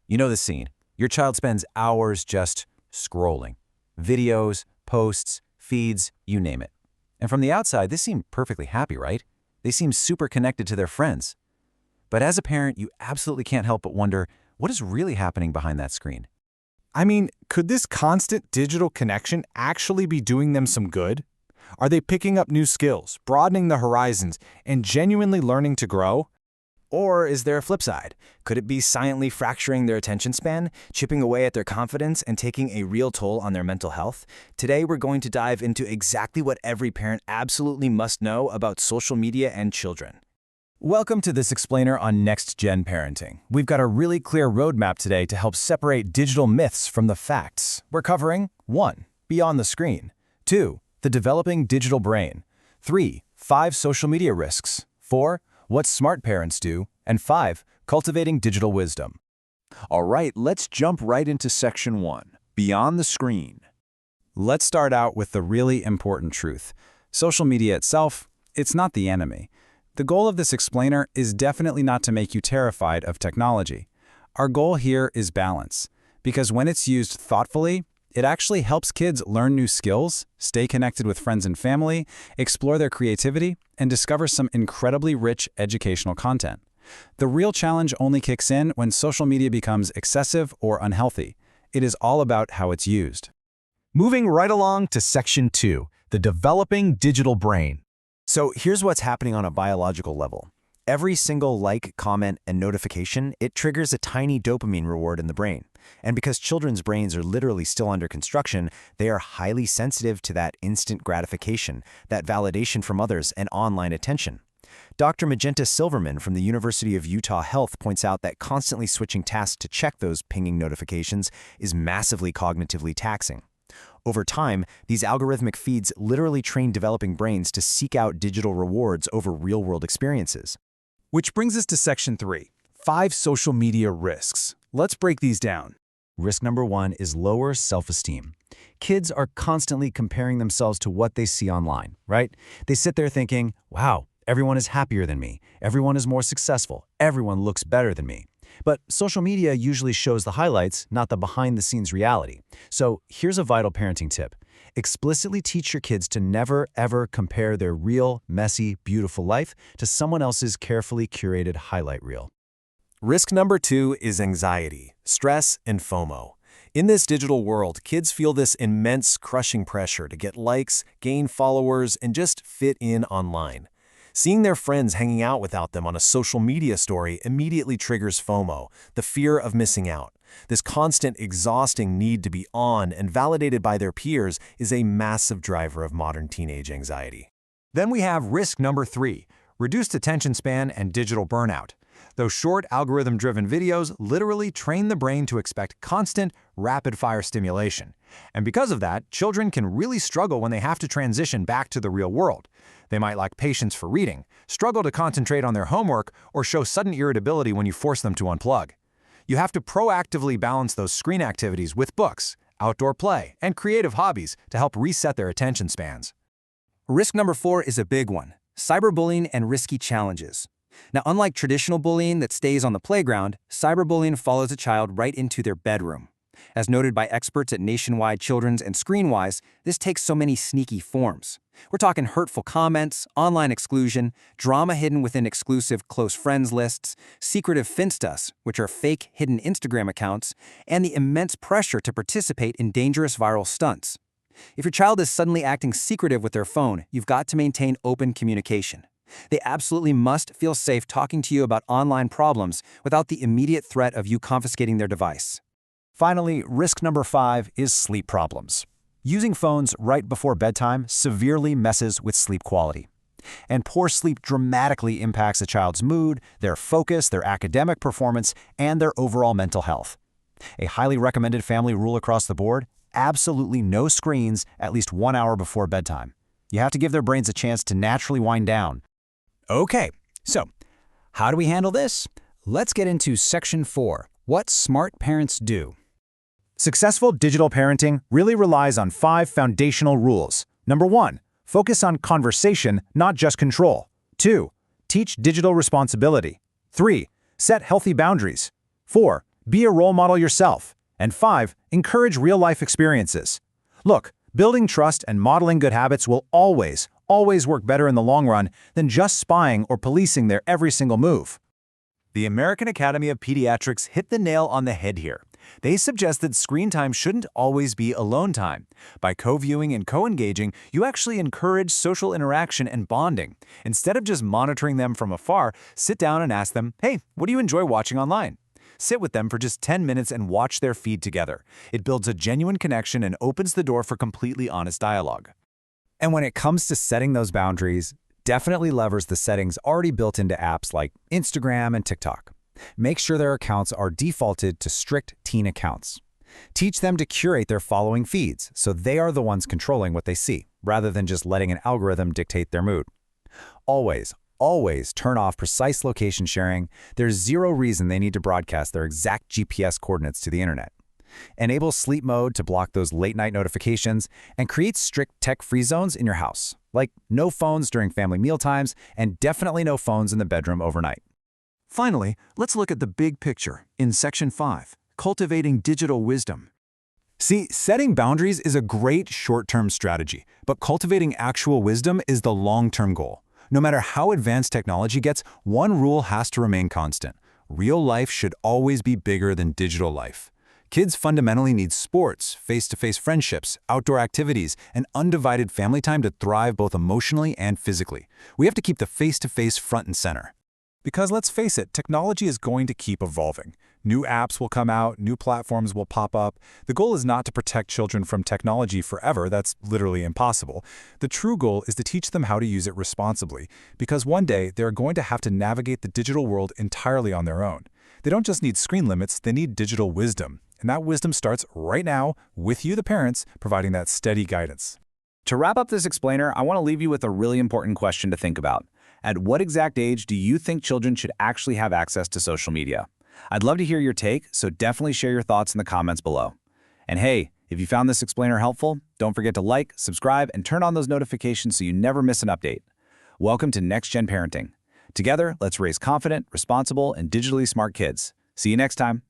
You know the scene. Your child spends hours just scrolling. Videos, posts, feeds, you name it. And from the outside, they seem perfectly happy, right? They seem super connected to their friends. But as a parent, you absolutely can't help but wonder, what is really happening behind that screen? I mean, could this constant digital connection actually be doing them some good? Are they picking up new skills, broadening the horizons, and genuinely learning to grow? Or is there a flip side? Could it be silently fracturing their attention span, chipping away at their confidence, and taking a real toll on their mental health? Today, we're going to dive into exactly what every parent absolutely must know about social media and children. Welcome to this explainer on next-gen parenting. We've got a really clear roadmap today to help separate digital myths from the facts. We're covering 1. Beyond the screen. 2. The developing digital brain. 3. 5 social media risks. 4. What smart parents do. And 5. Cultivating digital wisdom. All right, let's jump right into section 1, Beyond the Screen. Let's start out with the really important truth. Social media itself, it's not the enemy. The goal of this explainer is definitely not to make you terrified of technology. Our goal here is balance, because when it's used thoughtfully, it actually helps kids learn new skills, stay connected with friends and family, explore their creativity, and discover some incredibly rich educational content. The real challenge only kicks in when social media becomes excessive or unhealthy. It is all about how it's used. Moving right along to section 2, the developing digital brain. So here's what's happening on a biological level. Every single like, comment, and notification, it triggers a tiny dopamine reward in the brain. And because children's brains are literally still under construction, they are highly sensitive to that instant gratification, that validation from others, and online attention. Dr. Magenta Silverman from the University of Utah Health points out that constantly switching tasks to check those pinging notifications is massively cognitively taxing. Over time, these algorithmic feeds literally train developing brains to seek out digital rewards over real-world experiences. Which brings us to section 3, 5 social media risks. Let's break these down. Risk number 1 is lower self-esteem. Kids are constantly comparing themselves to what they see online, right? They sit there thinking, wow, everyone is happier than me. Everyone is more successful. Everyone looks better than me. But social media usually shows the highlights, not the behind-the-scenes reality. So here's a vital parenting tip. Explicitly teach your kids to never, ever compare their real, messy, beautiful life to someone else's carefully curated highlight reel. Risk number 2 is anxiety, stress, and FOMO. In this digital world, kids feel this immense, crushing pressure to get likes, gain followers, and just fit in online. Seeing their friends hanging out without them on a social media story immediately triggers FOMO, the fear of missing out. This constant, exhausting need to be on and validated by their peers is a massive driver of modern teenage anxiety. Then we have risk number 3, reduced attention span and digital burnout. Those short algorithm-driven videos literally train the brain to expect constant, rapid-fire stimulation. And because of that, children can really struggle when they have to transition back to the real world. They might lack patience for reading, struggle to concentrate on their homework, or show sudden irritability when you force them to unplug. You have to proactively balance those screen activities with books, outdoor play, and creative hobbies to help reset their attention spans. Risk number 4 is a big one: cyberbullying and risky challenges. Now, unlike traditional bullying that stays on the playground, cyberbullying follows a child right into their bedroom. As noted by experts at Nationwide Children's and Screenwise, this takes so many sneaky forms. We're talking hurtful comments, online exclusion, drama hidden within exclusive close friends lists, secretive Finstas, which are fake hidden Instagram accounts, and the immense pressure to participate in dangerous viral stunts. If your child is suddenly acting secretive with their phone, you've got to maintain open communication. They absolutely must feel safe talking to you about online problems without the immediate threat of you confiscating their device. Finally, risk number 5 is sleep problems. Using phones right before bedtime severely messes with sleep quality. And poor sleep dramatically impacts a child's mood, their focus, their academic performance, and their overall mental health. A highly recommended family rule across the board: absolutely no screens at least 1 hour before bedtime. You have to give their brains a chance to naturally wind down. Okay, so how do we handle this? Let's get into section 4, what smart parents do. Successful digital parenting really relies on 5 foundational rules. Number 1, focus on conversation, not just control. 2, teach digital responsibility. 3, set healthy boundaries. 4, Be a role model yourself. And 5, encourage real-life experiences. Look, building trust and modeling good habits will always work better in the long run than just spying or policing their every single move. The American Academy of Pediatrics hit the nail on the head here. They suggest that screen time shouldn't always be alone time. By co-viewing and co-engaging, you actually encourage social interaction and bonding. Instead of just monitoring them from afar, sit down and ask them, "Hey, what do you enjoy watching online?" Sit with them for just 10 minutes and watch their feed together. It builds a genuine connection and opens the door for completely honest dialogue. And when it comes to setting those boundaries, definitely leverage the settings already built into apps like Instagram and TikTok. Make sure their accounts are defaulted to strict teen accounts. Teach them to curate their following feeds so they are the ones controlling what they see, rather than just letting an algorithm dictate their mood. Always turn off precise location sharing. There's zero reason they need to broadcast their exact GPS coordinates to the internet. Enable sleep mode to block those late-night notifications, and create strict tech-free zones in your house, like no phones during family mealtimes and definitely no phones in the bedroom overnight. Finally, let's look at the big picture in Section 5, Cultivating Digital Wisdom. See, setting boundaries is a great short-term strategy, but cultivating actual wisdom is the long-term goal. No matter how advanced technology gets, one rule has to remain constant. Real life should always be bigger than digital life. Kids fundamentally need sports, face-to-face friendships, outdoor activities, and undivided family time to thrive both emotionally and physically. We have to keep the face-to-face front and center. Because let's face it, technology is going to keep evolving. New apps will come out, new platforms will pop up. The goal is not to protect children from technology forever. That's literally impossible. The true goal is to teach them how to use it responsibly, because one day they're going to have to navigate the digital world entirely on their own. They don't just need screen limits, they need digital wisdom. And that wisdom starts right now with you, the parents, providing that steady guidance. To wrap up this explainer, I want to leave you with a really important question to think about. At what exact age do you think children should actually have access to social media? I'd love to hear your take, so definitely share your thoughts in the comments below. And hey, if you found this explainer helpful, don't forget to like, subscribe, and turn on those notifications so you never miss an update. Welcome to Next Gen Parenting. Together, let's raise confident, responsible, and digitally smart kids. See you next time.